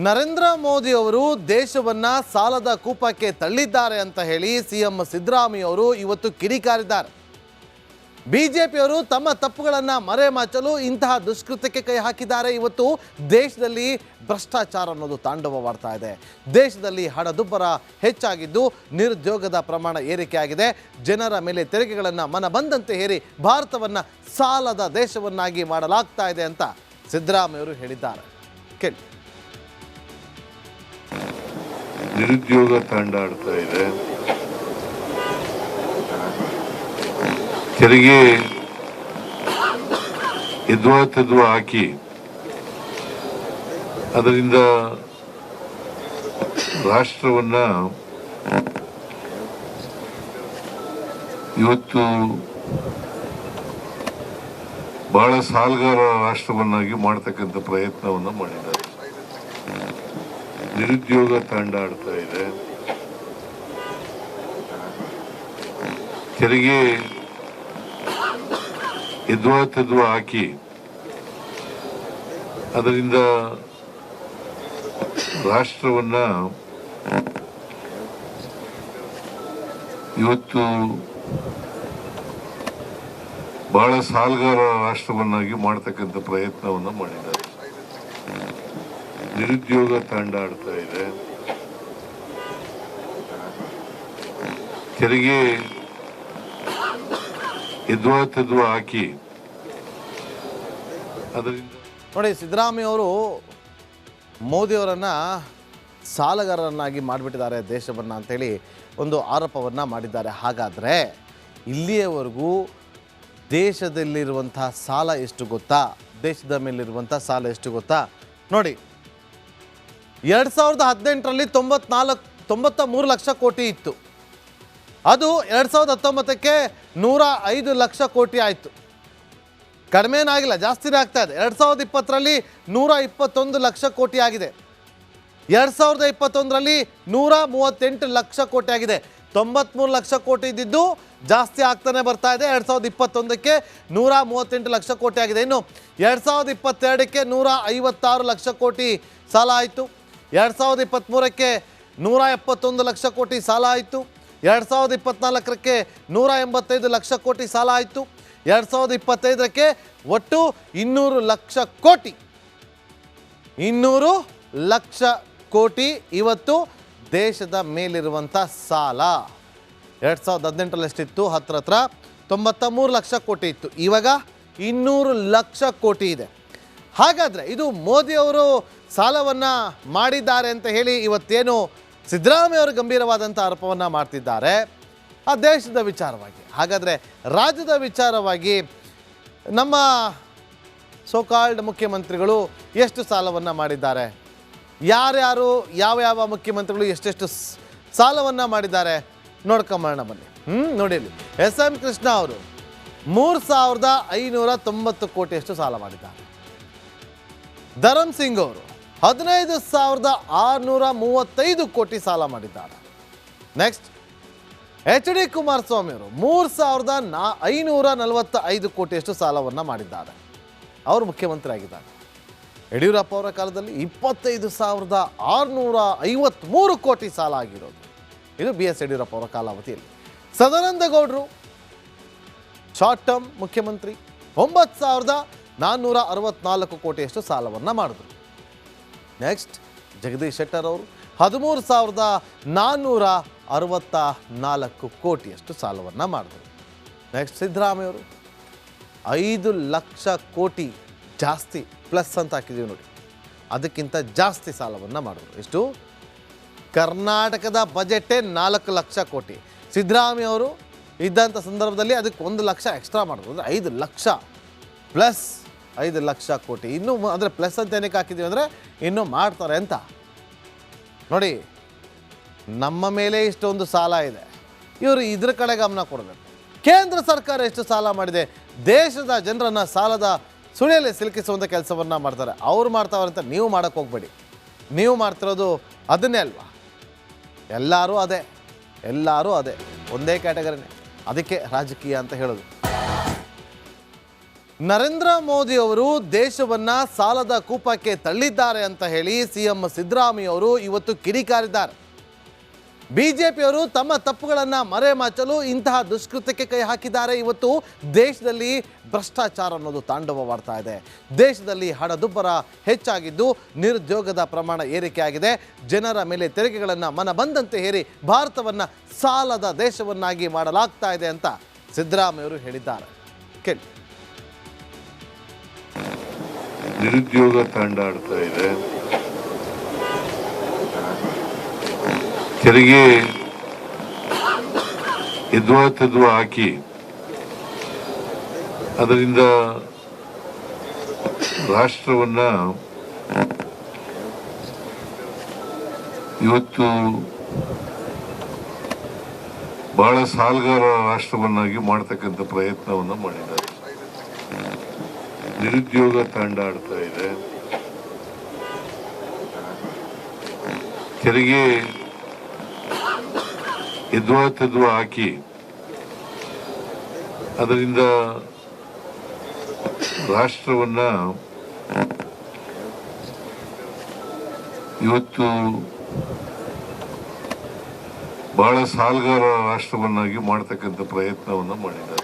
ನರೇಂದ್ರ ಮೋದಿ ಅವರು ದೇಶವನ್ನ ಸಾಲದ ಕೂಪಕ್ಕೆ ತಳ್ಳಿದ್ದಾರೆ ಅಂತ ಹೇಳಿ ಸಿಎಂ ಸಿದ್ದರಾಮಯ್ಯ ಅವರು ಇವತ್ತು ಕಿಡಿಕಾರಿದ್ದಾರೆ. ಬಿಜೆಪಿಯವರು ತಮ್ಮ ತಪ್ಪುಗಳನ್ನು ಮರೆಮಾಚಲು ಇಂತಹ ದುಷ್ಕೃತ್ಯಕ್ಕೆ ಕೈ ಹಾಕಿದ್ದಾರೆ. ಇವತ್ತು ದೇಶದಲ್ಲಿ ಭ್ರಷ್ಟಾಚಾರ ಅನ್ನೋದು ತಾಂಡವವಾಡ್ತಾ ಇದೆ. ದೇಶದಲ್ಲಿ ಹಣದುಬ್ಬರ ಹೆಚ್ಚಾಗಿದ್ದು ನಿರುದ್ಯೋಗದ ಪ್ರಮಾಣ ಏರಿಕೆಯಾಗಿದೆ. ಜನರ ಮೇಲೆ ತೆರಿಗೆಗಳನ್ನು ಮನ ಬಂದಂತೆ ಹೇರಿ ಭಾರತವನ್ನು ಸಾಲದ ದೇಶವನ್ನಾಗಿ ಮಾಡಲಾಗ್ತಾ ಇದೆ ಅಂತ ಸಿದ್ದರಾಮಯ್ಯ ಅವರು ಹೇಳಿದ್ದಾರೆ. ಕೇಳಿ. ನಿರುದ್ಯೋಗ ತಾಂಡಾಡ್ತಾ ಇದೆ. ತೆರಿಗೆ ಎದ್ವಾ ಹಾಕಿ ಅದರಿಂದ ರಾಷ್ಟ್ರವನ್ನ ಇವತ್ತು ಬಹಳ ಸಾಲಗಾರ ರಾಷ್ಟ್ರವನ್ನಾಗಿ ಮಾಡ್ತಕ್ಕಂಥ ಪ್ರಯತ್ನವನ್ನ ಮಾಡಿದ್ದಾರೆ. ನಿರುದ್ಯೋಗ ತಾಂಡಾಡ್ತಾ ಇದೆ. ತೆರಿಗೆ ಎದ್ವಾ ಹಾಕಿ ಅದರಿಂದ ರಾಷ್ಟ್ರವನ್ನ ಇವತ್ತು ಬಹಳ ಸಾಲಗಾರ ರಾಷ್ಟ್ರವನ್ನಾಗಿ ಮಾಡ್ತಕ್ಕಂಥ ಪ್ರಯತ್ನವನ್ನ ಮಾಡಿದ್ದಾರೆ. ನಿರುದ್ಯೋಗ ತಾಂಡಾಡ್ತಾ ಇದೆ. ತೆರಿಗೆ ಎದ್ವಾ ಹಾಕಿ ಅದರಿಂದ ನೋಡಿ, ಸಿದ್ದರಾಮಯ್ಯ ಅವರು ಮೋದಿಯವರನ್ನು ಸಾಲಗಾರರನ್ನಾಗಿ ಮಾಡಿಬಿಟ್ಟಿದ್ದಾರೆ ದೇಶವನ್ನು ಅಂತೇಳಿ ಒಂದು ಆರೋಪವನ್ನು ಮಾಡಿದ್ದಾರೆ. ಹಾಗಾದರೆ ಇಲ್ಲಿಯವರೆಗೂ ದೇಶದಲ್ಲಿರುವಂಥ ಸಾಲ ಎಷ್ಟು ಗೊತ್ತಾ? ದೇಶದ ಮೇಲಿರುವಂಥ ಸಾಲ ಎಷ್ಟು ಗೊತ್ತಾ? ನೋಡಿ, 2018ರಲ್ಲಿ 93 ಲಕ್ಷ ಕೋಟಿ ಇತ್ತು. ಅದು 2019ಕ್ಕೆ 105 ಲಕ್ಷ ಕೋಟಿ ಆಯಿತು. ಕಡಿಮೆ ಏನಾಗಿಲ್ಲ, ಜಾಸ್ತಿನೇ ಆಗ್ತಾ ಇದೆ. 2020ರಲ್ಲಿ 121 ಲಕ್ಷ ಕೋಟಿ ಆಗಿದೆ. 2021ರಲ್ಲಿ 138 ಲಕ್ಷ ಕೋಟಿ ಆಗಿದೆ. 93 ಲಕ್ಷ ಕೋಟಿ ಇದ್ದಿದ್ದು ಜಾಸ್ತಿ ಆಗ್ತಾನೆ ಬರ್ತಾ ಇದೆ. 2021ಕ್ಕೆ 138 ಲಕ್ಷ ಕೋಟಿ ಆಗಿದೆ. ಇನ್ನು 2022ಕ್ಕೆ 156 ಲಕ್ಷ ಕೋಟಿ ಸಾಲ ಆಯಿತು. 2023ಕ್ಕೆ 171 ಲಕ್ಷ ಕೋಟಿ ಸಾಲ ಆಯಿತು. 2024ಕ್ಕೆ 185 ಲಕ್ಷ ಕೋಟಿ ಸಾಲ ಆಯಿತು. 2025ಕ್ಕೆ ಒಟ್ಟು 200 ಲಕ್ಷ ಕೋಟಿ 200 ಲಕ್ಷ ಕೋಟಿ ಇವತ್ತು ದೇಶದ ಮೇಲಿರುವಂಥ ಸಾಲ. 2018ರಲ್ಲಿ ಎಷ್ಟಿತ್ತು? ಹತ್ರ 93 ಲಕ್ಷ ಕೋಟಿ ಇತ್ತು. ಇವಾಗ 200 ಲಕ್ಷ ಕೋಟಿ ಇದೆ. ಹಾಗಾದರೆ ಇದು ಮೋದಿಯವರು ಸಾಲವನ್ನು ಮಾಡಿದ್ದಾರೆ ಅಂತ ಹೇಳಿ ಇವತ್ತೇನು ಸಿದ್ದರಾಮಯ್ಯ ಅವರು ಗಂಭೀರವಾದಂಥ ಆರೋಪವನ್ನು ಮಾಡ್ತಿದ್ದಾರೆ ಆ ದೇಶದ ವಿಚಾರವಾಗಿ. ಹಾಗಾದರೆ ರಾಜ್ಯದ ವಿಚಾರವಾಗಿ ನಮ್ಮ ಸೋಕಾಲ್ಡ್ ಮುಖ್ಯಮಂತ್ರಿಗಳು ಎಷ್ಟು ಸಾಲವನ್ನು ಮಾಡಿದ್ದಾರೆ, ಯಾರ್ಯಾರು ಯಾವ ಮುಖ್ಯಮಂತ್ರಿಗಳು ಎಷ್ಟೆಷ್ಟು ಸಾಲವನ್ನು ಮಾಡಿದ್ದಾರೆ ನೋಡ್ಕೊಂಬರೋಣ ಬನ್ನಿ. ನೋಡಿರಲಿ, SM ಕೃಷ್ಣ ಅವರು 3590 ಕೋಟಿಯಷ್ಟು ಸಾಲ ಮಾಡಿದ್ದಾರೆ. ಧರಮ್ ಸಿಂಗ್ ಅವರು 15,635 ಕೋಟಿ ಸಾಲ ಮಾಡಿದ್ದಾರೆ. ನೆಕ್ಸ್ಟ್ HD ಕುಮಾರಸ್ವಾಮಿ ಅವರು 3,545 ಕೋಟಿಯಷ್ಟು ಸಾಲವನ್ನು ಮಾಡಿದ್ದಾರೆ. ಅವರು ಮುಖ್ಯಮಂತ್ರಿ ಆಗಿದ್ದಾರೆ. ಯಡಿಯೂರಪ್ಪ ಅವರ ಕಾಲದಲ್ಲಿ 25,653 ಕೋಟಿ ಸಾಲ ಆಗಿರೋದು. ಇದು BS ಯಡಿಯೂರಪ್ಪ ಅವರ ಕಾಲಾವಧಿಯಲ್ಲಿ. ಸದಾನಂದ ಗೌಡರು ಶಾರ್ಟ್ ಟರ್ಮ್ ಮುಖ್ಯಮಂತ್ರಿ 9,464 ಕೋಟಿಯಷ್ಟು ಸಾಲವನ್ನು ಮಾಡಿದ್ರು. ನೆಕ್ಸ್ಟ್ ಜಗದೀಶ್ ಶೆಟ್ಟರ್ ಅವರು 13,464 ಕೋಟಿಯಷ್ಟು ಸಾಲವನ್ನು ಮಾಡಿದ್ರು. ನೆಕ್ಸ್ಟ್ ಸಿದ್ದರಾಮಯ್ಯ ಅವರು 5 ಲಕ್ಷ ಕೋಟಿ ಜಾಸ್ತಿ ಪ್ಲಸ್ ಅಂತ ಹಾಕಿದ್ದೀವಿ ನೋಡಿ, ಅದಕ್ಕಿಂತ ಜಾಸ್ತಿ ಸಾಲವನ್ನು ಮಾಡಿದ್ರು. ಎಷ್ಟು? ಕರ್ನಾಟಕದ ಬಜೆಟೇ 4 ಲಕ್ಷ ಕೋಟಿ. ಸಿದ್ದರಾಮಯ್ಯ ಅವರು ಇದ್ದಂಥ ಸಂದರ್ಭದಲ್ಲಿ ಅದಕ್ಕೆ 1 ಲಕ್ಷ ಎಕ್ಸ್ಟ್ರಾ ಮಾಡಿದ್ರು. ಅಂದರೆ 5 ಲಕ್ಷ ಪ್ಲಸ್ 5 ಲಕ್ಷ ಕೋಟಿ. ಇನ್ನೂ ಅಂದರೆ ಪ್ಲಸ್ ಅಂತ ಏನಕ್ಕೆ ಹಾಕಿದ್ದೀವಿ ಅಂದರೆ ಇನ್ನೂ ಮಾಡ್ತಾರೆ ಅಂತ. ನೋಡಿ, ನಮ್ಮ ಮೇಲೆ ಇಷ್ಟೊಂದು ಸಾಲ ಇದೆ, ಇವರು ಇದ್ರ ಕಡೆ ಗಮನ ಕೊಡಬೇಕು. ಕೇಂದ್ರ ಸರ್ಕಾರ ಎಷ್ಟು ಸಾಲ ಮಾಡಿದೆ, ದೇಶದ ಜನರನ್ನು ಸಾಲದ ಸುಳಿಯಲ್ಲಿ ಸಿಲುಕಿಸುವಂಥ ಕೆಲಸವನ್ನು ಮಾಡ್ತಾರೆ. ಅವ್ರು ಮಾಡ್ತಾವ್ರೆ ಅಂತ ನೀವು ಮಾಡೋಕ್ಕೆ ಹೋಗಬೇಡಿ. ನೀವು ಮಾಡ್ತಿರೋದು ಅದನ್ನೇ ಅಲ್ವಾ? ಎಲ್ಲರೂ ಅದೇ ಒಂದೇ ಕ್ಯಾಟಗರಿನೇ. ಅದಕ್ಕೆ ರಾಜಕೀಯ ಅಂತ ಹೇಳೋದು. ನರೇಂದ್ರ ಮೋದಿ ಅವರು ದೇಶವನ್ನ ಸಾಲದ ಕೂಪಕ್ಕೆ ತಳ್ಳಿದ್ದಾರೆ ಅಂತ ಹೇಳಿ ಸಿಎಂ ಸಿದ್ದರಾಮಯ್ಯ ಅವರು ಇವತ್ತು ಕಿಡಿಕಾರಿದ್ದಾರೆ. ಬಿಜೆಪಿಯವರು ತಮ್ಮ ತಪ್ಪುಗಳನ್ನು ಮರೆಮಾಚಲು ಇಂತಹ ದುಷ್ಕೃತ್ಯಕ್ಕೆ ಕೈ ಹಾಕಿದ್ದಾರೆ. ಇವತ್ತು ದೇಶದಲ್ಲಿ ಭ್ರಷ್ಟಾಚಾರ ಅನ್ನೋದು ತಾಂಡವವಾಡ್ತಾ ಇದೆ. ದೇಶದಲ್ಲಿ ಹಣದುಬ್ಬರ ಹೆಚ್ಚಾಗಿದ್ದು ನಿರುದ್ಯೋಗದ ಪ್ರಮಾಣ ಏರಿಕೆಯಾಗಿದೆ. ಜನರ ಮೇಲೆ ತೆರಿಗೆಗಳನ್ನು ಮನ ಬಂದಂತೆ ಹೇರಿ ಭಾರತವನ್ನು ಸಾಲದ ದೇಶವನ್ನಾಗಿ ಮಾಡಲಾಗ್ತಾ ಇದೆ ಅಂತ ಸಿದ್ದರಾಮಯ್ಯ ಅವರು ಹೇಳಿದ್ದಾರೆ. ಕೇಳಿ. ನಿರುದ್ಯೋಗ ತಾಂಡಾಡ್ತಾ ಇದೆ. ತೆರಿಗೆ ಎದ್ವಾ ಹಾಕಿ ಅದರಿಂದ ರಾಷ್ಟ್ರವನ್ನ ಇವತ್ತು ಬಹಳ ಸಾಲಗಾರ ರಾಷ್ಟ್ರವನ್ನಾಗಿ ಮಾಡ್ತಕ್ಕಂಥ ಪ್ರಯತ್ನವನ್ನ ಮಾಡಿದ್ದಾರೆ. ನಿರುದ್ಯೋಗ ತಾಂಡಾಡ್ತಾ ಇದೆ. ತೆರಿಗೆ ಎದ್ವಾ ಹಾಕಿ ಅದರಿಂದ ರಾಷ್ಟ್ರವನ್ನ ಇವತ್ತು ಬಹಳ ಸಾಲಗಾರ ರಾಷ್ಟ್ರವನ್ನಾಗಿ ಮಾಡ್ತಕ್ಕಂಥ ಪ್ರಯತ್ನವನ್ನ ಮಾಡಿದ್ದಾರೆ.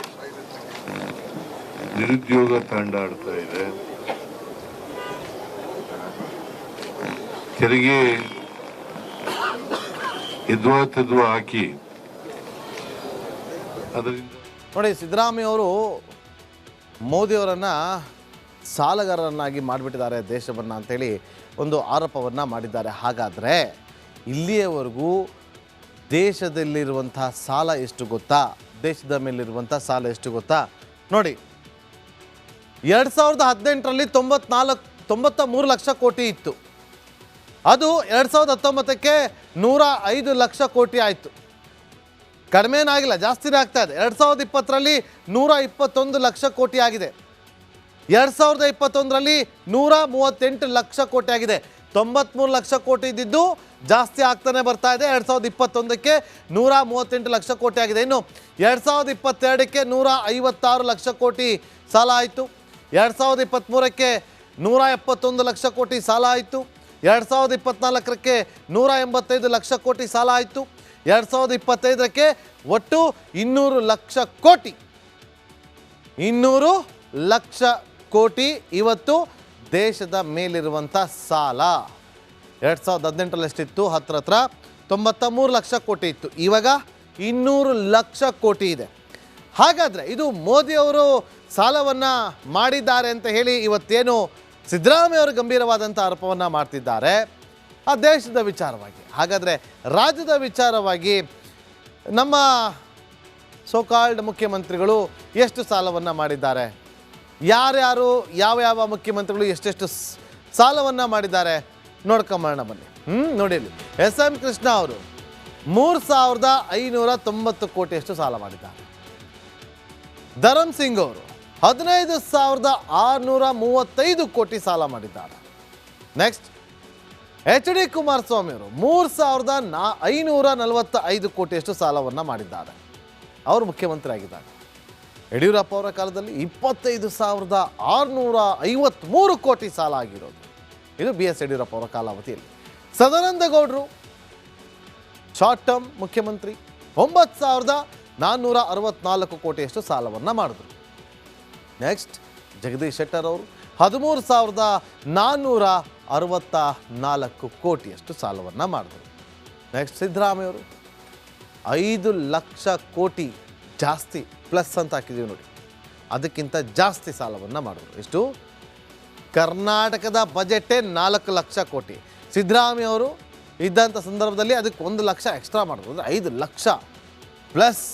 ನಿರುದ್ಯೋಗ ತಾಂಡಾಡ್ತಾ ಇದೆ. ತೆರಿಗೆ ಎದ್ವಾ ಹಾಕಿ ಅದರಿಂದ ನೋಡಿ, ಸಿದ್ದರಾಮಯ್ಯ ಅವರು ಮೋದಿಯವರನ್ನು ಸಾಲಗಾರರನ್ನಾಗಿ ಮಾಡಿಬಿಟ್ಟಿದ್ದಾರೆ ದೇಶವನ್ನು ಅಂತೇಳಿ ಒಂದು ಆರೋಪವನ್ನು ಮಾಡಿದ್ದಾರೆ. ಹಾಗಾದರೆ ಇಲ್ಲಿಯವರೆಗೂ ದೇಶದಲ್ಲಿರುವಂಥ ಸಾಲ ಎಷ್ಟು ಗೊತ್ತಾ? ದೇಶದ ಮೇಲಿರುವಂಥ ಸಾಲ ಎಷ್ಟು ಗೊತ್ತಾ? ನೋಡಿ, 2018ರಲ್ಲಿ 93 ಲಕ್ಷ ಕೋಟಿ ಇತ್ತು. ಅದು 2019ಕ್ಕೆ 105 ಲಕ್ಷ ಕೋಟಿ ಆಯಿತು. ಕಡಿಮೆನಾಗಿಲ್ಲ, ಜಾಸ್ತಿನೇ ಆಗ್ತಾ ಇದೆ. 2020ರಲ್ಲಿ 121 ಲಕ್ಷ ಕೋಟಿ ಆಗಿದೆ. 2021ರಲ್ಲಿ 138 ಲಕ್ಷ ಕೋಟಿ ಆಗಿದೆ. 93 ಲಕ್ಷ ಕೋಟಿ ಇದ್ದಿದ್ದು ಜಾಸ್ತಿ ಆಗ್ತಾನೆ ಬರ್ತಾ ಇದೆ. 2021ಕ್ಕೆ 138 ಲಕ್ಷ ಕೋಟಿ ಆಗಿದೆ. ಇನ್ನು 2022ಕ್ಕೆ 156 ಲಕ್ಷ ಕೋಟಿ ಸಾಲ ಆಯಿತು. 2023ಕ್ಕೆ 171 ಲಕ್ಷ ಕೋಟಿ ಸಾಲ ಆಯಿತು. 2024ಕ್ಕೆ 185 ಲಕ್ಷ ಕೋಟಿ ಸಾಲ ಆಯಿತು. 2025ಕ್ಕೆ ಒಟ್ಟು 200 ಲಕ್ಷ ಕೋಟಿ 200 ಲಕ್ಷ ಕೋಟಿ ಇವತ್ತು ದೇಶದ ಮೇಲಿರುವಂಥ ಸಾಲ. 2018ರಲ್ಲಿ ಎಷ್ಟಿತ್ತು? ಹತ್ರ 93 ಲಕ್ಷ ಕೋಟಿ ಇತ್ತು. ಇವಾಗ 200 ಲಕ್ಷ ಕೋಟಿ ಇದೆ. ಹಾಗಾದರೆ ಇದು ಮೋದಿಯವರು ಸಾಲವನ್ನು ಮಾಡಿದ್ದಾರೆ ಅಂತ ಹೇಳಿ ಇವತ್ತೇನು ಸಿದ್ದರಾಮಯ್ಯ ಅವರು ಗಂಭೀರವಾದಂಥ ಆರೋಪವನ್ನು ಮಾಡ್ತಿದ್ದಾರೆ ಆ ದೇಶದ ವಿಚಾರವಾಗಿ. ಹಾಗಾದರೆ ರಾಜ್ಯದ ವಿಚಾರವಾಗಿ ನಮ್ಮ ಸೋಕಾಲ್ಡ್ ಮುಖ್ಯಮಂತ್ರಿಗಳು ಎಷ್ಟು ಸಾಲವನ್ನು ಮಾಡಿದ್ದಾರೆ, ಯಾರ್ಯಾರು ಯಾವ ಮುಖ್ಯಮಂತ್ರಿಗಳು ಎಷ್ಟೆಷ್ಟು ಸಾಲವನ್ನು ಮಾಡಿದ್ದಾರೆ ನೋಡ್ಕೊಂಬರೋಣ ಬನ್ನಿ. ನೋಡಿ, SM ಕೃಷ್ಣ ಅವರು 3590 ಕೋಟಿಯಷ್ಟು ಸಾಲ ಮಾಡಿದ್ದಾರೆ. ಧರಮ್ ಸಿಂಗ್ ಅವರು 15,635 ಕೋಟಿ ಸಾಲ ಮಾಡಿದ್ದಾರೆ. ನೆಕ್ಸ್ಟ್ HD ಕುಮಾರಸ್ವಾಮಿ ಅವರು 3,545 ಕೋಟಿಯಷ್ಟು ಸಾಲವನ್ನು ಮಾಡಿದ್ದಾರೆ. ಅವರು ಮುಖ್ಯಮಂತ್ರಿ ಆಗಿದ್ದಾರೆ. ಯಡಿಯೂರಪ್ಪ ಅವರ ಕಾಲದಲ್ಲಿ 25,653 ಕೋಟಿ ಸಾಲ ಆಗಿರೋದು. ಇದು BS ಯಡಿಯೂರಪ್ಪ ಅವರ ಕಾಲಾವಧಿಯಲ್ಲಿ. ಸದಾನಂದ ಗೌಡರು ಶಾರ್ಟ್ ಟರ್ಮ್ ಮುಖ್ಯಮಂತ್ರಿ 9,464 ಕೋಟಿಯಷ್ಟು ಸಾಲವನ್ನು ಮಾಡಿದ್ರು. ನೆಕ್ಸ್ಟ್ ಜಗದೀಶ್ ಶೆಟ್ಟರ್ ಅವರು 13,464 ಕೋಟಿಯಷ್ಟು ಸಾಲವನ್ನು ಮಾಡಿದ್ರು. ನೆಕ್ಸ್ಟ್ ಸಿದ್ದರಾಮಯ್ಯ ಅವರು 5 ಲಕ್ಷ ಕೋಟಿ ಜಾಸ್ತಿ ಪ್ಲಸ್ ಅಂತ ಹಾಕಿದ್ದೀವಿ ನೋಡಿ, ಅದಕ್ಕಿಂತ ಜಾಸ್ತಿ ಸಾಲವನ್ನು ಮಾಡಿದ್ರು. ಎಷ್ಟು? ಕರ್ನಾಟಕದ ಬಜೆಟೇ 4 ಲಕ್ಷ ಕೋಟಿ. ಸಿದ್ದರಾಮಯ್ಯ ಅವರು ಇದ್ದಂಥ ಸಂದರ್ಭದಲ್ಲಿ ಅದಕ್ಕೆ 1 ಲಕ್ಷ ಎಕ್ಸ್ಟ್ರಾ ಮಾಡಿದ್ರು. ಅಂದರೆ 5 ಲಕ್ಷ ಪ್ಲಸ್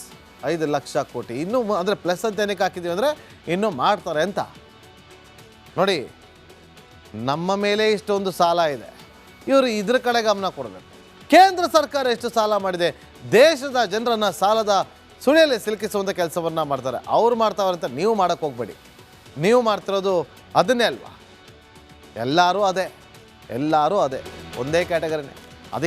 5 ಲಕ್ಷ ಕೋಟಿ. ಇನ್ನೂ ಅಂದರೆ ಪ್ಲಸ್ ಅಂತ ಏನಕ್ಕೆ ಹಾಕಿದ್ದೀವಿ ಅಂದರೆ ಇನ್ನೂ ಮಾಡ್ತಾರೆ ಅಂತ. ನೋಡಿ, ನಮ್ಮ ಮೇಲೆ ಇಷ್ಟೊಂದು ಸಾಲ ಇದೆ, ಇವರು ಇದ್ರ ಕಡೆ ಗಮನ ಕೊಡಬೇಕು. ಕೇಂದ್ರ ಸರ್ಕಾರ ಎಷ್ಟು ಸಾಲ ಮಾಡಿದೆ, ದೇಶದ ಜನರನ್ನು ಸಾಲದ ಸುಳಿಯಲ್ಲಿ ಸಿಲುಕಿಸುವಂಥ ಕೆಲಸವನ್ನು ಮಾಡ್ತಾರೆ. ಅವ್ರು ಮಾಡ್ತಾವ್ರೆ ಅಂತ ನೀವು ಮಾಡೋಕ್ಕೆ ಹೋಗಬೇಡಿ. ನೀವು ಮಾಡ್ತಿರೋದು ಅದನ್ನೇ ಅಲ್ವಾ? ಎಲ್ಲರೂ ಅದೇ ಒಂದೇ ಕ್ಯಾಟಗರಿನೇ. ಅದಕ್ಕೆ